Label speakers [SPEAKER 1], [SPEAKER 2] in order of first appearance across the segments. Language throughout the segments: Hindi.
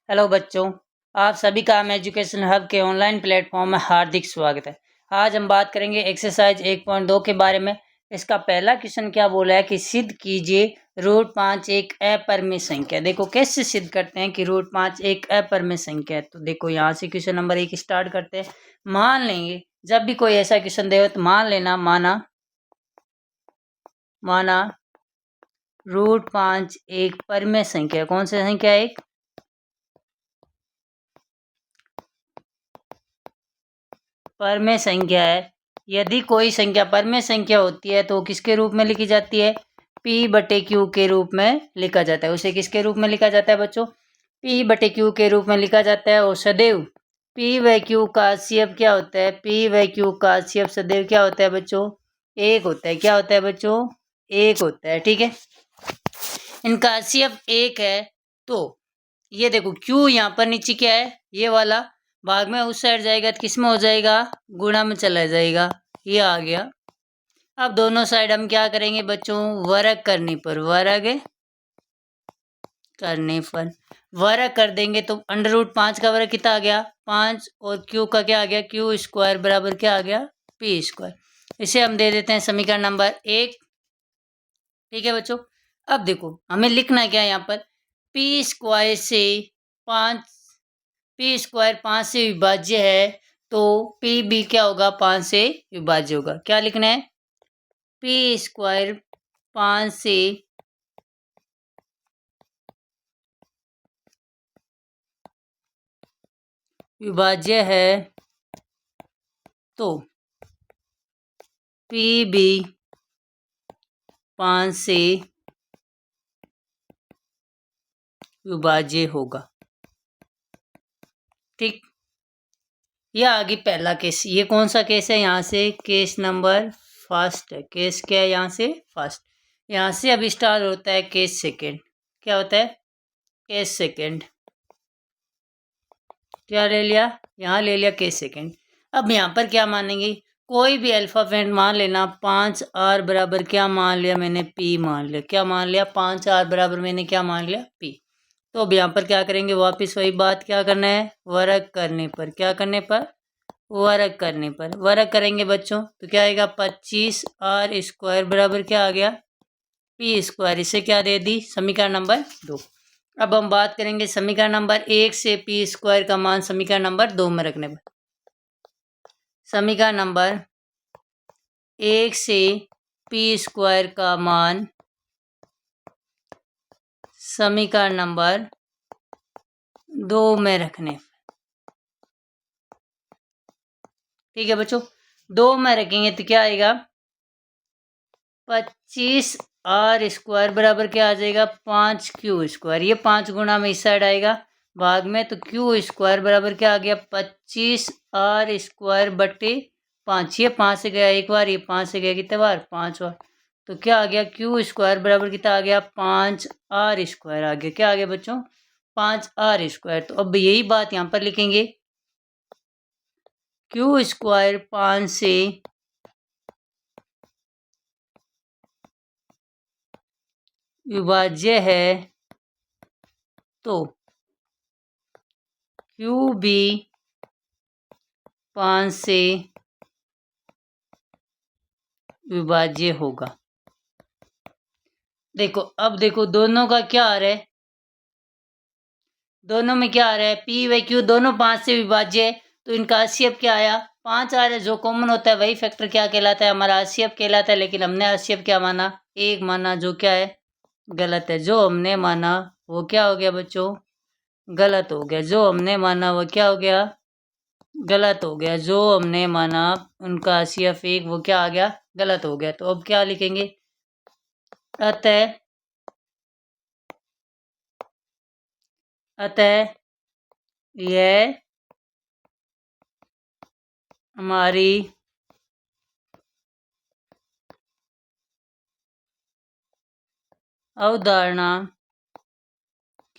[SPEAKER 1] हेलो बच्चों, आप सभी का हम एजुकेशन हब के ऑनलाइन प्लेटफॉर्म में हार्दिक स्वागत है। आज हम बात करेंगे एक्सरसाइज 1.2 के बारे में। इसका पहला क्वेश्चन क्या बोला है कि सिद्ध कीजिए √5 एक अपरिमेय संख्या। देखो कैसे सिद्ध करते हैं कि √5 एक अपरिमेय संख्या है। तो देखो यहाँ से क्वेश्चन नंबर 1 स्टार्ट करते हैं। मान लेंगे जब भी कोई ऐसा क्वेश्चन दे तो मान लेना माना √5 एक परिमेय संख्या। कौन सी संख्या है? एक परमेय संख्या है। यदि कोई संख्या परमेय संख्या होती है तो किसके रूप में लिखी जाती है? P/Q के रूप में लिखा जाता है। उसे किसके रूप में लिखा जाता है बच्चों? P/Q के रूप में लिखा जाता है। और सदैव P व Q का HCF क्या होता है? P व Q का HCF सदैव क्या होता है बच्चों? एक होता है। क्या होता है बच्चों? एक होता है। ठीक है, इनका HCF एक है। तो ये देखो Q यहाँ पर नीचे क्या है? ये वाला भाग में उस साइड जाएगा तो किस में हो जाएगा? गुणा में चला जाएगा। ये आ गया। अब दोनों साइड हम क्या करेंगे बच्चों? वर्ग करने पर वर्ग कर देंगे तो √5 का वर्ग कितना आ गया? 5। और Q का क्या आ गया? Q² बराबर क्या आ गया? P²। इसे हम दे देते हैं समीकरण नंबर 1। ठीक है बच्चों, अब देखो हमें लिखना क्या है यहाँ पर? P² से 5 P² 5 से विभाज्य है तो PB क्या होगा? 5 से विभाज्य होगा। क्या लिखना है? P² 5 से विभाज्य है तो PB 5 से विभाज्य होगा। ठीक, यह आगे पहला केस। ये कौन सा केस है? यहाँ से केस नंबर फर्स्ट है। केस क्या है? यहाँ से फर्स्ट। यहाँ से अब स्टार्ट होता है केस सेकेंड। क्या होता है? Case second. क्या ले लिया? यहाँ ले लिया केस सेकेंड। अब यहाँ पर क्या मानेंगे? कोई भी अल्फाबेट मान लेना। 5R बराबर क्या मान लिया मैंने? P मान लिया। क्या मान लिया? 5R बराबर मैंने क्या मान लिया? P। तो अब यहाँ पर क्या करेंगे? वापस वही बात। क्या करना है? वर्ग करने पर। क्या करने पर? वर्ग करने पर। वर्ग करेंगे बच्चों तो क्या आएगा? 25R² बराबर क्या आ गया? P²। इसे क्या दे दी? समीकरण नंबर 2। अब हम बात करेंगे समीकरण नंबर 1 से P² का मान समीकरण नंबर 2 में रखने पर। समीकरण नंबर 1 से P² का मान समीकरण नंबर 2 में रखने। ठीक है बच्चों, 2 में रखेंगे तो क्या आएगा? 25R² बराबर क्या आ जाएगा? 5Q²। ये 5 गुना में इस साइड आएगा भाग में तो Q² बराबर क्या आ गया? 25R² बटे 5। ये 5 से गया एक बार, ये 5 से गया कितने बार? 5 बार। तो क्या आ गया? Q² बराबर कितना आ गया? 5R² आ गया। क्या आ गया बच्चों? 5R²। तो अब यही बात यहाँ पर लिखेंगे। Q² 5 से विभाज्य है तो QB 5 से विभाज्य होगा। देखो अब देखो दोनों का क्या आ रहा है? दोनों में क्या आ रहा है? P व Q दोनों 5 से विभाज्य है तो इनका HCF क्या आया? 5 आ रहा है। जो कॉमन होता है वही फैक्टर क्या कहलाता है? हमारा HCF कहलाता है। लेकिन हमने HCF क्या माना? 1 माना, जो क्या है? गलत है। जो हमने माना वो क्या हो गया बच्चों? गलत हो गया। जो हमने माना वो क्या हो गया? गलत हो गया। जो हमने माना उनका HCF 1 वो क्या आ गया? गलत हो गया। तो अब क्या लिखेंगे? अतः यह हमारी अवधारणा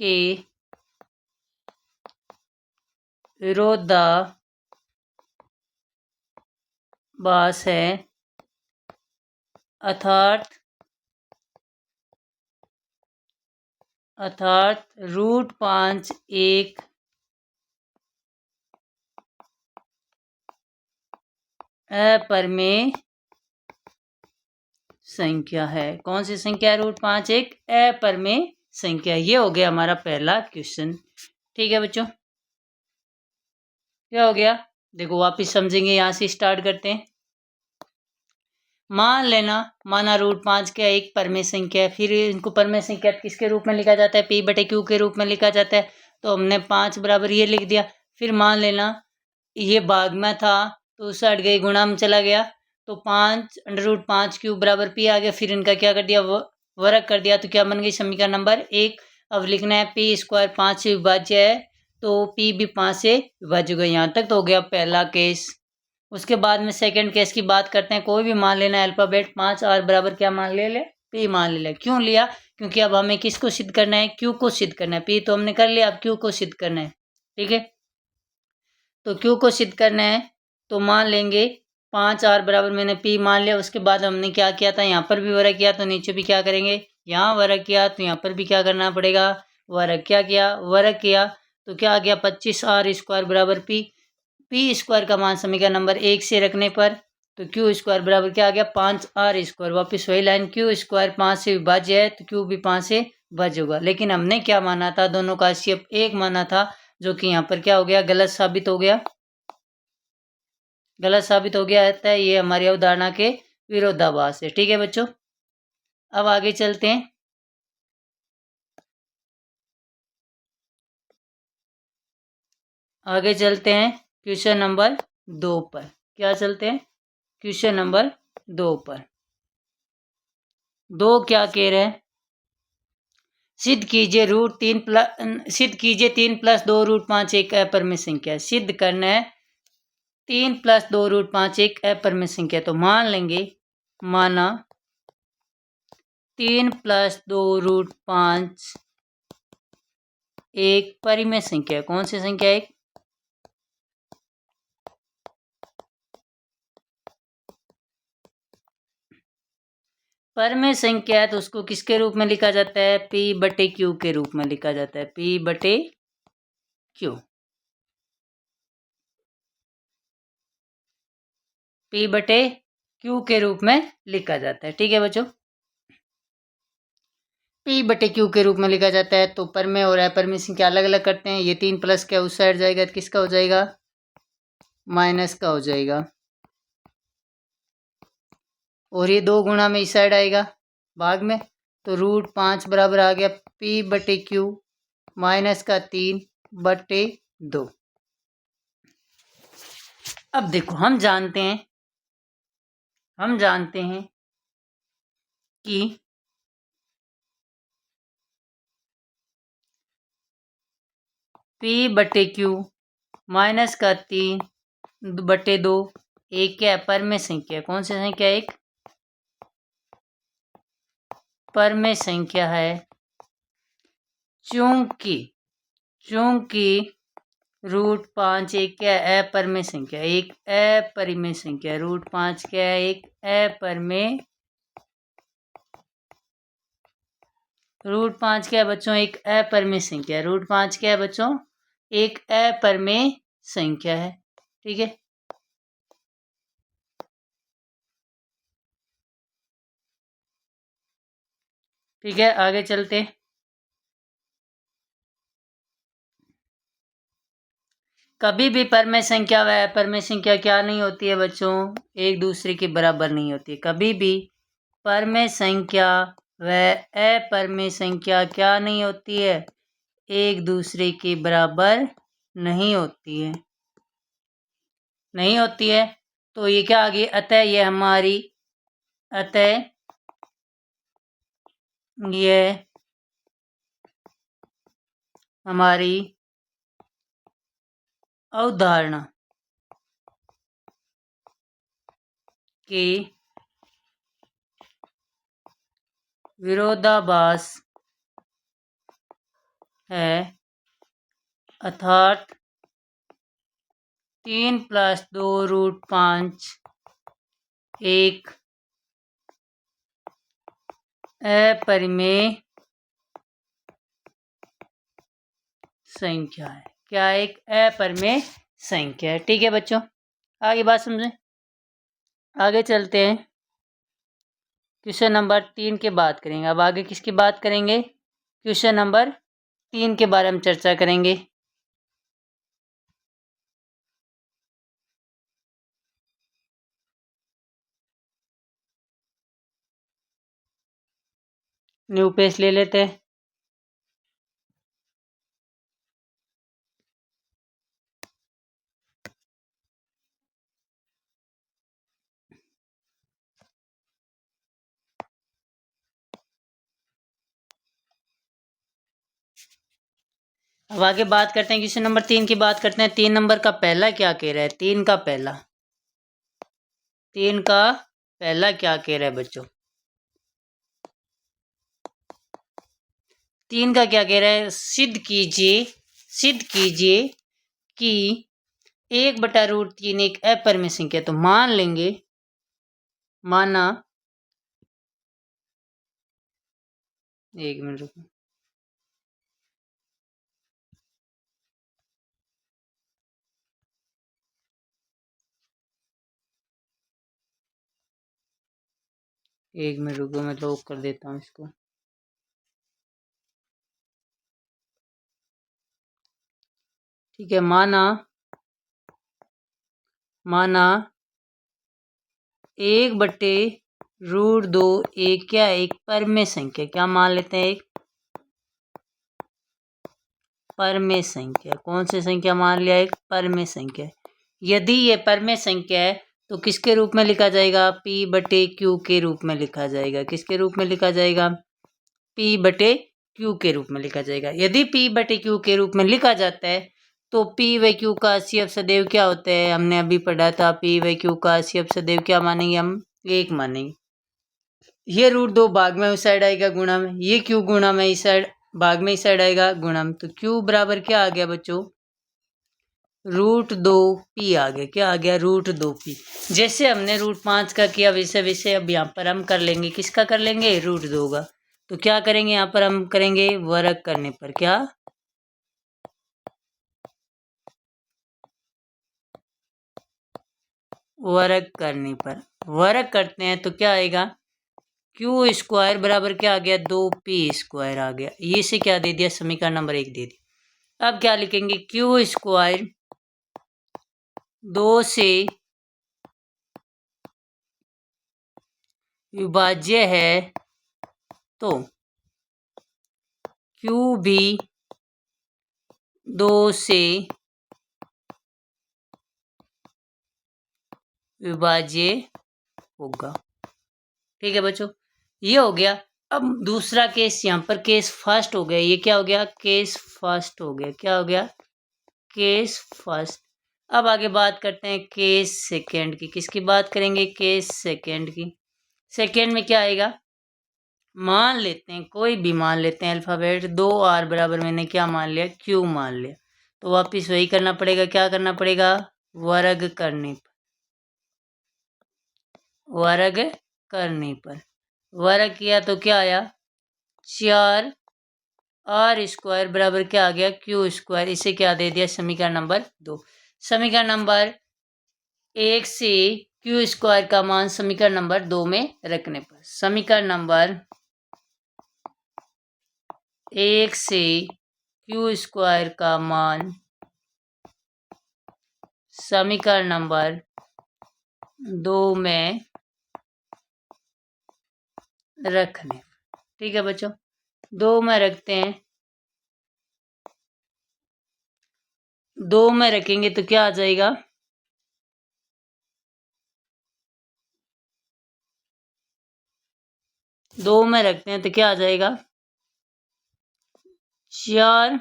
[SPEAKER 1] के विरोधाभास है, अर्थात अर्थात √5 एक अपरिमेय संख्या है। कौन सी संख्या है? √5 एक अपरिमेय संख्या। ये हो गया हमारा पहला क्वेश्चन। ठीक है बच्चों, क्या हो गया देखो, वापिस समझेंगे, यहाँ से स्टार्ट करते हैं। मान लेना, माना √5 क्या एक परमेय संख्या है। फिर इनको परमेय संख्या किसके रूप में लिखा जाता है? P/Q के रूप में लिखा जाता है। तो हमने 5 बराबर ये लिख दिया। फिर मान लेना ये भाग में था तो उस हट गई, गुणा में चला गया, तो 5 √5 बराबर P आ गया। फिर इनका क्या कर दिया? वर्ग कर दिया। तो क्या बन गई? समीकरण नंबर 1। अब लिखना है P² 5 से विभाज्य है, तो P भी 5 से विभाज्य होगा। यहाँ तक तो हो गया पहला केस। उसके बाद में सेकंड केस की बात करते हैं। कोई भी मान लेना अल्फाबेट 5 और बराबर क्या मान ले P मान ले। क्यों लिया? क्योंकि अब हमें किसको सिद्ध करना है? Q को सिद्ध करना है। P तो हमने कर लिया, अब Q को सिद्ध करना है। ठीक है, तो Q को सिद्ध करना है तो मान लेंगे 5 और बराबर मैंने P मान लिया। उसके बाद हमने क्या किया था? यहाँ पर भी वर्ग किया, तो नीचे भी क्या करेंगे? यहाँ वर्ग किया, तो यहाँ पर भी क्या करना पड़ेगा? वर्ग। क्या किया? वर्ग किया। तो क्या आ गया? 25r² बराबर P² का मान समीकरण नंबर 1 से रखने पर, तो Q² बराबर क्या आ गया? 5r²। वापिस वही लाइन, Q² 5 से विभाज्य है तो Q भी 5 से विभाज्य होगा। लेकिन हमने क्या माना था? दोनों का HCF 1 माना था, जो कि यहाँ पर क्या हो गया? गलत साबित हो गया। गलत साबित हो गया है, ये हमारी अवधारणा के विरोधाभास है। ठीक है बच्चों, अब आगे चलते हैं। आगे चलते हैं क्वेश्चन नंबर 2 पर। क्या चलते हैं? क्वेश्चन नंबर 2 पर। 2 क्या कह रहे हैं? सिद्ध कीजिए सिद्ध कीजिए 3+2 √5 एक अपरिमेय संख्या है। सिद्ध करना है 3+2 √5 एक अपरिमेय संख्या। तो मान लेंगे, माना 3+2 √5 एक परिमेय संख्या है। कौन सी संख्या? एक परिमेय संख्या है, तो उसको किसके रूप में लिखा जाता है? P/Q के रूप में लिखा जाता है। P/Q। P/Q के रूप में लिखा जाता है। ठीक है बच्चों, P/Q के रूप में लिखा जाता है। तो परिमेय और अपरिमेय संख्या अलग अलग करते हैं। ये 3 प्लस क्या उस साइड जाएगा, तो किसका हो जाएगा? माइनस का हो जाएगा। और ये 2 गुणा में इस साइड आएगा भाग में, तो √5 बराबर आ गया P/Q माइनस का 3/2। अब देखो, हम जानते हैं कि P/Q माइनस का 3/2 एक क्या है? परिमेय संख्या। कौन सी संख्या? एक परिमेय संख्या है। चूंकि √5 एक क्या है? अपरिमेय संख्या। एक अपरिमेय संख्या। √5 क्या है? एक अपरिमेय। √5 क्या है बच्चों? एक अपरिमेय संख्या। √5 क्या है बच्चों? एक अपरिमेय संख्या है। ठीक है, ठीक है, आगे चलते। कभी भी परिमेय संख्या व अपरिमेय संख्या क्या नहीं होती है बच्चों? एक दूसरे के बराबर नहीं होती है। कभी भी परिमेय संख्या व अपरिमेय संख्या क्या नहीं होती है? एक दूसरे के बराबर नहीं होती है। नहीं होती है, तो ये क्या आ गई? अतः ये हमारी अवधारणा के विरोधाभास है, अर्थात 3+2 √5 एक अपरिमेय संख्या है। क्या एक अपरिमेय संख्या है। ठीक है बच्चों, आगे बात समझें। आगे चलते हैं, क्वेश्चन नंबर 3 के बात करेंगे। अब आगे किसकी बात करेंगे? क्वेश्चन नंबर 3 के बारे में चर्चा करेंगे। न्यू पेज ले लेते हैं। अब आगे बात करते हैं, क्वेश्चन नंबर 3 की बात करते हैं। 3 नंबर का पहला क्या कह रहा है? 3 का पहला क्या कह रहा है बच्चों? 3 का क्या कह रहा है? सिद्ध कीजिए कि 1/√3 एक अपरिमेय संख्या। तो मान लेंगे, माना, एक मिनट रुको, मैं लॉक कर देता हूँ इसको। ठीक है, माना 1/√2 एक क्या, एक परमेय संख्या। क्या मान लेते हैं? एक परमेय संख्या। कौन सी संख्या मान लिया? एक परमेय संख्या। यदि ये परमेय संख्या है तो किसके रूप में लिखा जाएगा? P/Q के रूप में लिखा जाएगा। किसके रूप में लिखा जाएगा? P/Q के रूप में लिखा जाएगा। यदि P/Q के रूप में लिखा जाता है तो P/Q का HCF सदैव क्या होता है? हमने अभी पढ़ा था, P/Q का HCF सदैव क्या मानेंगे? हम 1 मानेंगे। ये √2 भाग में उस साइड आएगा गुणा में, ये Q गुणा में इस साइड भाग में इस साइड आएगा गुणा में। तो Q बराबर क्या आ गया बच्चों? √2P आ गया। क्या आ गया? √2P। जैसे हमने √5 का किया वैसे वैसे अब यहाँ पर हम कर लेंगे। किसका कर लेंगे? √2 का। तो क्या करेंगे यहाँ पर? हम करेंगे वर्ग करने पर। क्या? वर्ग करने पर। वर्ग करते हैं तो क्या आएगा? Q² बराबर क्या आ गया? 2P² आ गया। ये से क्या दे दिया? समीकरण नंबर 1 दे दिया। अब क्या लिखेंगे? Q² 2 से विभाज्य है तो Q भी 2 से विभाज्य होगा। ठीक है बच्चों, ये हो गया। अब दूसरा केस, यहाँ पर केस फर्स्ट हो गया। ये क्या हो गया? केस फर्स्ट हो गया। क्या हो गया? Case first. अब आगे बात करते हैं केस सेकेंड की। किसकी बात करेंगे? केस सेकेंड की। सेकेंड में क्या आएगा? मान लेते हैं, कोई भी मान लेते हैं अल्फाबेट। 2R बराबर मैंने क्या मान लिया? Q मान लिया। तो वापिस वही करना पड़ेगा। क्या करना पड़ेगा? वर्ग करने पर। वर्ग करने पर वर्ग किया तो क्या आया? 4R² बराबर क्या आ गया? Q²। इसे क्या दे दिया? समीकरण नंबर 2। समीकरण नंबर 1 से Q² का मान समीकरण नंबर 2 में रखने पर, समीकरण नंबर 1 से Q² का मान समीकरण नंबर 2 में रखने। ठीक है बच्चों, 2 में रखते हैं। 2 में रखेंगे तो क्या आ जाएगा? 2 में रखते हैं तो क्या आ जाएगा? 4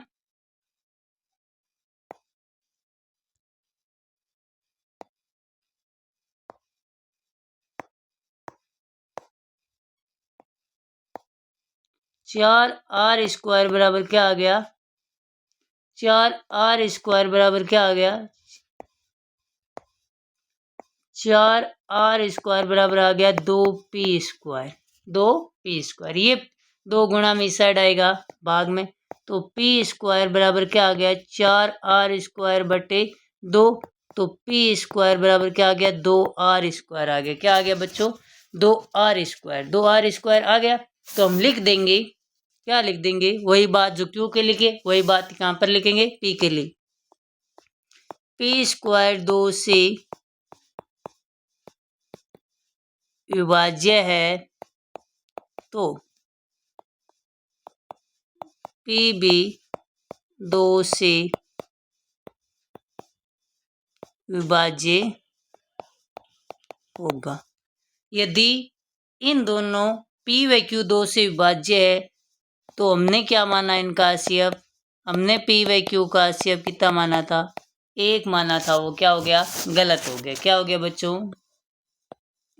[SPEAKER 1] 4R² बराबर क्या आ गया? 4R² बराबर क्या आ गया? 4R² बराबर आ गया 2P²। 2P²। ये 2 गुणा में इस साइड आएगा भाग में, तो पी स्क्वायर बराबर क्या आ गया 4r² बटे 2। तो पी स्क्वायर बराबर क्या आ गया 2r² आ गया। क्या आ गया बच्चों 2r²। 2r² आ गया तो हम लिख देंगे, क्या लिख देंगे, वही बात जो क्यू के लिखे वही बात कहाँ पर लिखेंगे पी के लिए। पी स्क्वायर 2 से विभाज्य है तो पी भी 2 से विभाज्य होगा। यदि इन दोनों पी व क्यू 2 से विभाज्य है तो हमने क्या माना इनका HCF, हमने पी व क्यू का HCF कितना माना था 1 माना था। वो क्या हो गया गलत हो गया। क्या हो गया बच्चों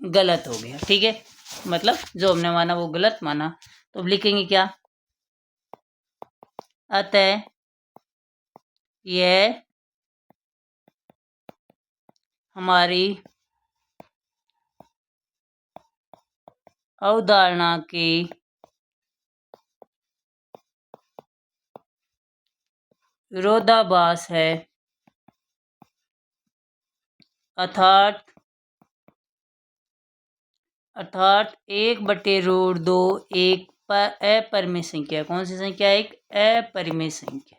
[SPEAKER 1] गलत हो गया। ठीक है, मतलब जो हमने माना वो गलत माना। तो अब लिखेंगे क्या, अतः यह हमारी अवधारणा के विरोधाभास है, अर्थात 1/√2 एक अपरिमेय संख्या। कौन सी संख्या है एक अपरिमेय संख्या।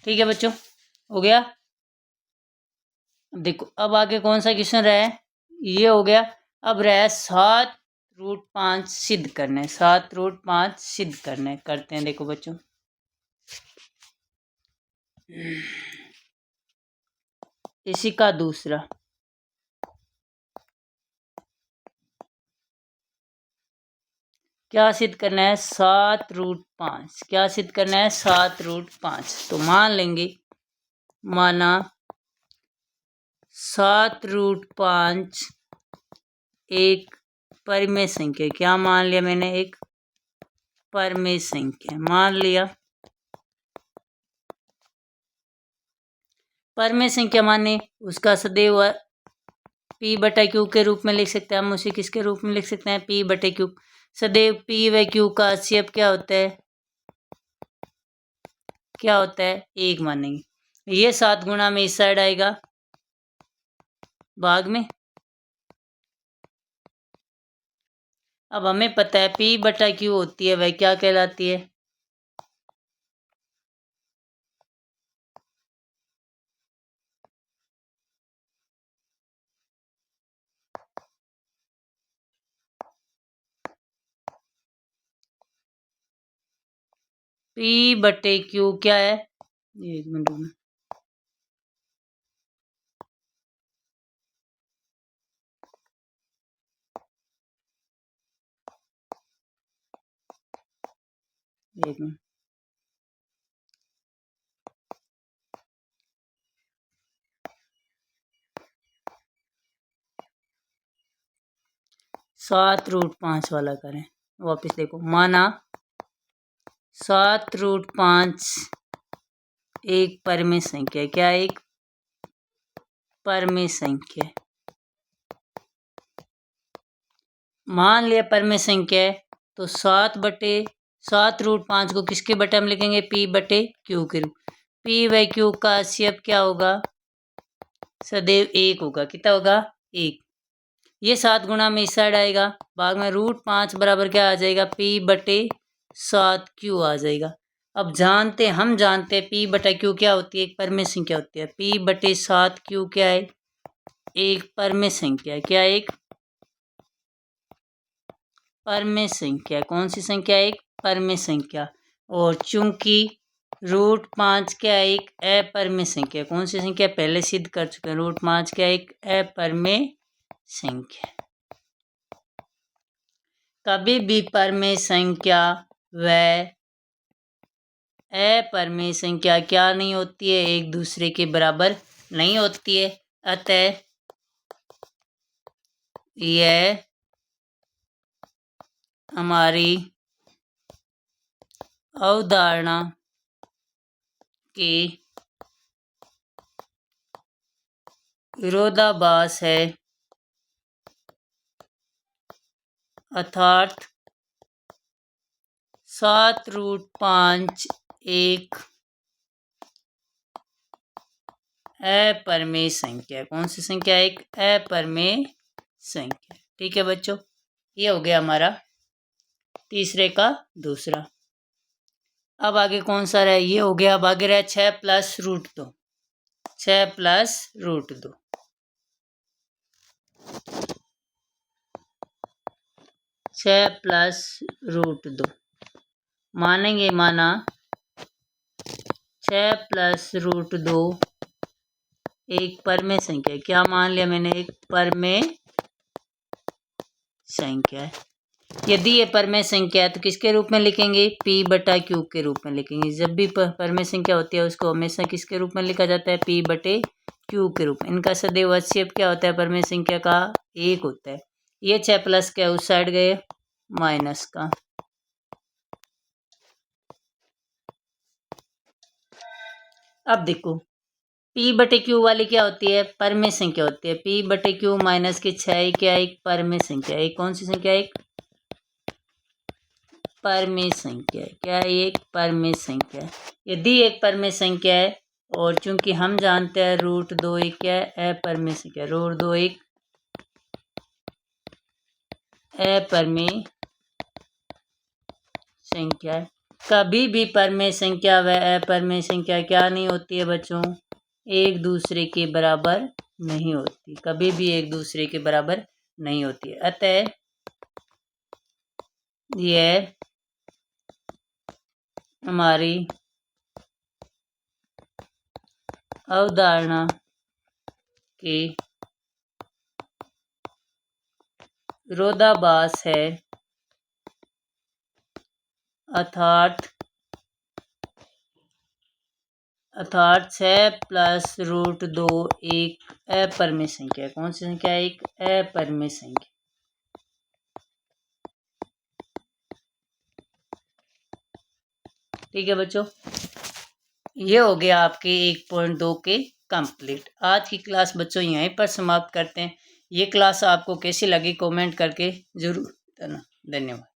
[SPEAKER 1] ठीक है बच्चों, हो गया। अब देखो अब आगे कौन सा क्वेश्चन रहा है, ये हो गया। अब रहा है 7√5 सिद्ध करने। 7√5 सिद्ध करने करते हैं। देखो बच्चों इसी का दूसरा क्या सिद्ध करना है 7√5। क्या सिद्ध करना है 7√5। तो मान लेंगे, माना 7√5 एक परिमेय संख्या। क्या मान लिया मैंने एक परिमेय संख्या मान लिया। परिमेय संख्या माने उसका सदैव p/q के रूप में लिख सकते हैं हम। उसे किसके रूप में लिख सकते हैं p/q। सदैव p व q का HCF क्या होता है, क्या होता है 1 मानेंगे। ये 7 गुणा में इस साइड आएगा भाग में। अब हमें पता है p/q होती है वह क्या कहलाती है, p/q क्या है, एक मिनट में एक मिनट। सात रूट पाँच वाला करें। वापस देखो, माना 7√5 एक परिमेय संख्या है। क्या एक परिमेय संख्या है। मान लिया परिमेय संख्या है तो 7/7√5 को किसके बटे हम लिखेंगे p/q के रूप। p व q का HCF क्या होगा सदैव 1 होगा। कितना होगा 1। ये 7 गुणा में इस साइड आएगा भाग में √5 बराबर क्या आ जाएगा p/7q आ जाएगा। अब हम जानते हैं p/q क्या होती है एक परिमेय संख्या होती है। p/7q क्या है एक परिमेय संख्या। क्या एक परिमेय संख्या। कौन सी संख्या एक परिमेय संख्या। और चूंकि √5 क्या एक अपरिमेय संख्या। कौन सी संख्या पहले सिद्ध कर चुके हैं, √5 क्या एक अपरिमेय संख्या। कभी भी परिमेय संख्या व अपरिमेय संख्या क्या नहीं होती है एक दूसरे के बराबर नहीं होती है। अतः यह हमारी अवधारणा के विरोधाभास है, अर्थात 7√5 एक अपरिमेय संख्या। कौन सी संख्या? एक अपरिमेय संख्या। ठीक है बच्चों, ये हो गया हमारा तीसरे का दूसरा। अब आगे कौन सा रहा? ये हो गया। अब आगे रहा 6 + √2। 6 + √2। 6 + √2 मानेंगे, माना 6 + √2 एक परमेय संख्या है। क्या मान लिया मैंने? एक परमेय संख्या है। यदि ये परमेय संख्या है तो किसके रूप में लिखेंगे? P/Q के रूप में लिखेंगे। जब भी परमेय संख्या होती है उसको हमेशा किसके रूप में लिखा जाता है? P/Q के रूप में। इनका सदैव हस्तक्षेप क्या होता है? परमेय संख्या का 1 होता है। ये 6 प्लस क्या उस साइड गए? माइनस का। अब देखो P/Q वाली क्या होती है? परमेय संख्या होती है। P/Q माइनस की 6 क्या? एक परमेय संख्या। एक कौन सी संख्या? एक परमेय संख्या है। क्या है? एक परमेय संख्या है। यदि एक परमेय संख्या है और चूंकि हम जानते हैं √2 एक क्या है? अपरमेय संख्या। √2 एक अपरमेय संख्या है। कभी भी परमेय संख्या व अपरमेय संख्या क्या नहीं होती है बच्चों? एक दूसरे के बराबर नहीं होती। कभी भी एक दूसरे के बराबर नहीं होती है। अतः यह हमारी अवधारणा के विरोधाभास है। अर्थात 6 + √2 एक अपरमेय संख्या। कौन सी संख्या? एक अपरमेय संख्या। ठीक है बच्चों, ये हो गया आपके 1.2 के कंप्लीट। आज की क्लास बच्चों यहीं पर समाप्त करते हैं। ये क्लास आपको कैसी लगी कमेंट करके जरूर बताना। धन्यवाद।